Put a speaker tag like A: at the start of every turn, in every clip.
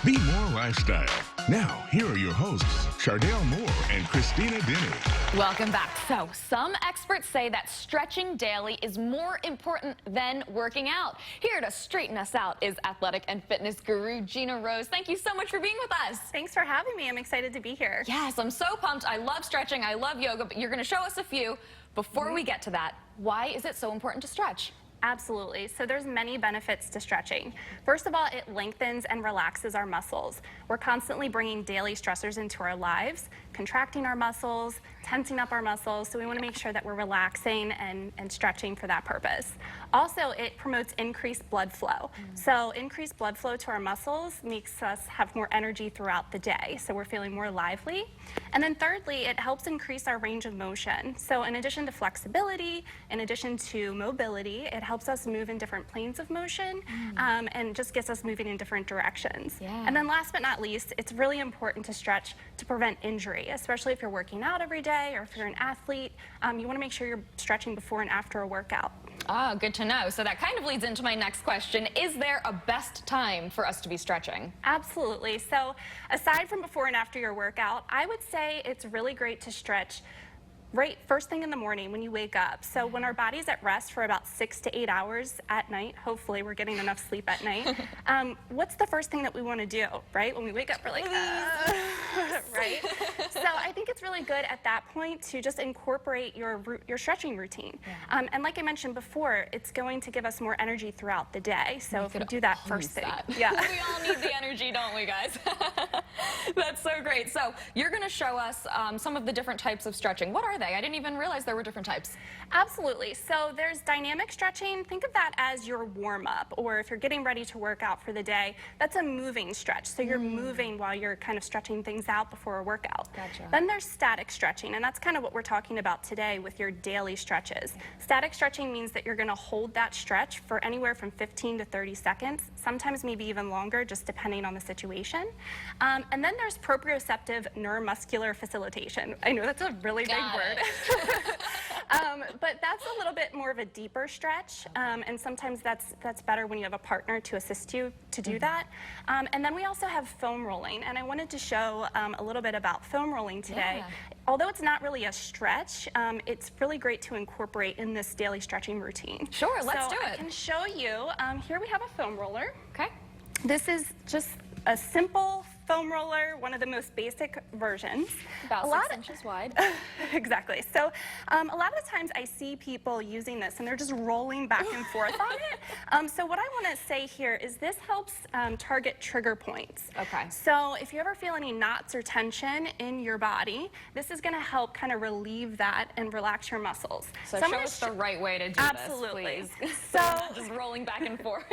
A: Be More Lifestyle. Now, here are your hosts, Chardell Moore and Christina Denny.
B: Welcome back. So, some experts say that stretching daily is more important than working out. Here to straighten us out is athletic and fitness guru Gina. Thank you so much for being with us.
C: Thanks for having me. I'm excited to be here.
B: Yes, I'm so pumped. I love stretching. I love yoga, but you're going to show us a few. Before we get to that, why is it so important to stretch?
C: Absolutely. So there's many benefits to stretching. First of all, it lengthens and relaxes our muscles. We're constantly bringing daily stressors into our lives, contracting our muscles, tensing up our muscles. So we want to make sure that we're relaxing and stretching for that purpose. Also, it promotes increased blood flow. So increased blood flow to our muscles makes us have more energy throughout the day. So we're feeling more lively. And then thirdly, it helps increase our range of motion. So in addition to flexibility, in addition to mobility, it helps us move in different planes of motion and just gets us moving in different directions. And then last but not least, it's really important to stretch to prevent injury, especially if you're working out every day or if you're an athlete. You want to make sure you're stretching before and after a workout.
B: Ah, good to know. So that kind of leads into my next question. Is there a best time for us to be stretching?
C: Absolutely. So aside from before and after your workout, I would say it's really great to stretch right first thing in the morning when you wake up. So when our body's at rest for about 6 to 8 hours at night, hopefully we're getting enough sleep at night, what's the first thing that we want to do, right? When we wake up, we're like, right? So I think it's really good at that point to just incorporate your stretching routine. And like I mentioned before, it's going to give us more energy throughout the day. So if we do that first thing.
B: Yeah. We all need the energy, don't we, guys? That's so great. So you're going to show us some of the different types of stretching. What are they? I didn't even realize there were different types.
C: Absolutely. So there's dynamic stretching. Think of that as your warm-up, or if you're getting ready to work out for the day, that's a moving stretch. So you're moving while you're kind of stretching things out before a workout.
B: Gotcha.
C: Then there's static stretching, and that's kind of what we're talking about today with your daily stretches. Static stretching means that you're going to hold that stretch for anywhere from 15 to 30 seconds, sometimes maybe even longer, just depending on the situation. And then there's proprioceptive neuromuscular facilitation. I know that's a really big word. But that's a little bit more of a deeper stretch, and sometimes that's better when you have a partner to assist you to do that. And then we also have foam rolling, and I wanted to show a little bit about foam rolling today. Although it's not really a stretch, it's really great to incorporate in this daily stretching routine.
B: Sure, let's do it.
C: I can show you. Here we have a foam roller.
B: Okay.
C: This is just a simple foam roller, one of the most basic versions.
B: About 6 inches wide.
C: Exactly. So a lot of the times I see people using this and they're just rolling back and forth on it. So what I want to say here is this helps target trigger points.
B: Okay.
C: So if you ever feel any knots or tension in your body, this is going to help kind of relieve that and relax your muscles.
B: So show us the right way to do this, please.
C: So
B: just rolling back and forth.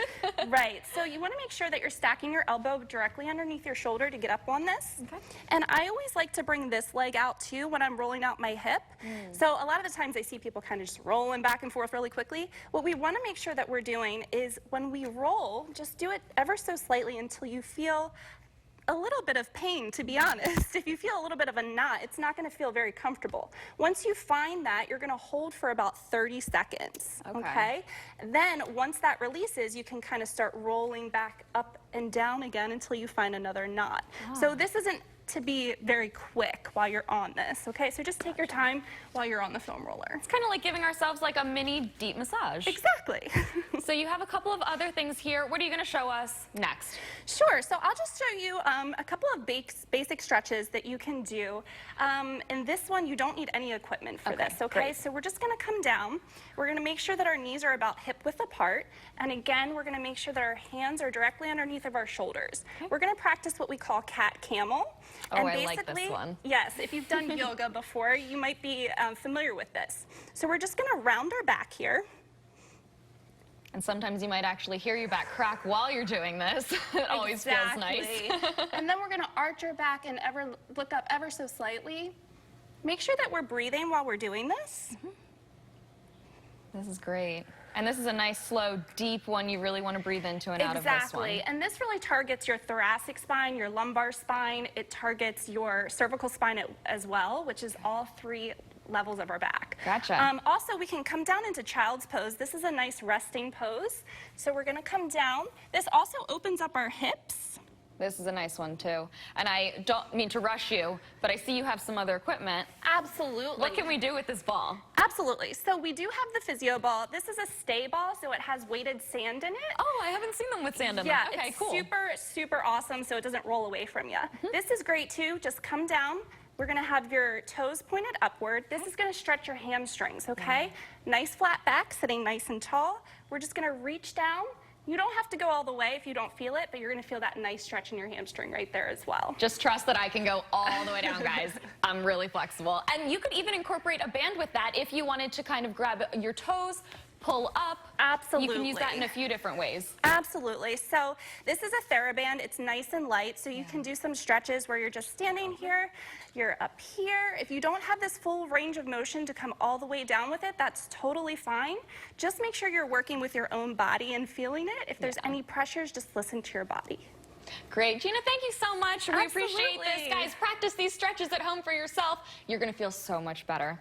C: Right. So you want to make sure that you're stacking your elbow directly underneath your shoulder to get up on this.
B: Okay.
C: And I always like to bring this leg out too when I'm rolling out my hip. So a lot of the times I see people kind of just rolling back and forth really quickly. What we want to make sure that we're doing is when we roll, just do it ever so slightly until you feel a little bit of pain, to be honest. If you feel a little bit of a knot, it's not going to feel very comfortable. Once you find that, you're going to hold for about 30 seconds. Okay? Then once that releases, you can kind of start rolling back up and down again until you find another knot. So this isn't to be very quick while you're on this, okay? So just take your time while you're on the foam roller.
B: It's kind of like giving ourselves like a mini deep massage.
C: Exactly.
B: So you have a couple of other things here. What are you going to show us next?
C: Sure. So I'll just show you a couple of basic stretches that you can do. In this one, you don't need any equipment for this, okay?
B: Great.
C: So we're just going to come down. We're going to make sure that our knees are about hip width apart. And again, we're going to make sure that our hands are directly underneath of our shoulders. We're going to practice what we call cat-camel.
B: Oh,
C: and
B: I like this one.
C: Yes, if you've done yoga before, you might be familiar with this. So we're just going to round our back here.
B: And sometimes you might actually hear your back crack while you're doing this. It always feels nice.
C: And then we're going to arch our back and look up ever so slightly. Make sure that we're breathing while we're doing this.
B: This is great. And this is a nice, slow, deep one you really want to breathe into and out of this one.
C: Exactly. And this really targets your thoracic spine, your lumbar spine. It targets your cervical spine as well, which is all 3 levels of our back.
B: Gotcha.
C: Also, we can come down into child's pose. This is a nice resting pose. So we're going to come down. This also opens up our hips.
B: This is a nice one too. And I don't mean to rush you, but I see you have some other equipment.
C: Absolutely.
B: What can we do with this ball?
C: Absolutely. So we do have the physio ball. This is a stay ball, so it has weighted sand in it.
B: Oh, I haven't seen them with sand in them.
C: Yeah,
B: Okay,
C: it's
B: cool.
C: super awesome, so it doesn't roll away from you. This is great too. Just come down. We're gonna have your toes pointed upward. This is gonna stretch your hamstrings, okay? Nice flat back, sitting nice and tall. We're just gonna reach down. You don't have to go all the way if you don't feel it, but you're gonna feel that nice stretch in your hamstring right there as well.
B: Just trust that I can go all the way down, guys. I'm really flexible. And you could even incorporate a band with that if you wanted to kind of grab your toes, pull up.
C: Absolutely.
B: You can use that in a few different ways.
C: Absolutely. So this is a TheraBand. It's nice and light, so you can do some stretches where you're just standing here, you're up here. If you don't have this full range of motion to come all the way down with it, that's totally fine. Just make sure you're working with your own body and feeling it. If there's any pressures, just listen to your body.
B: Great. Gina, thank you so much. We appreciate this.
C: Absolutely.
B: Guys, practice these stretches at home for yourself. You're going to feel so much better.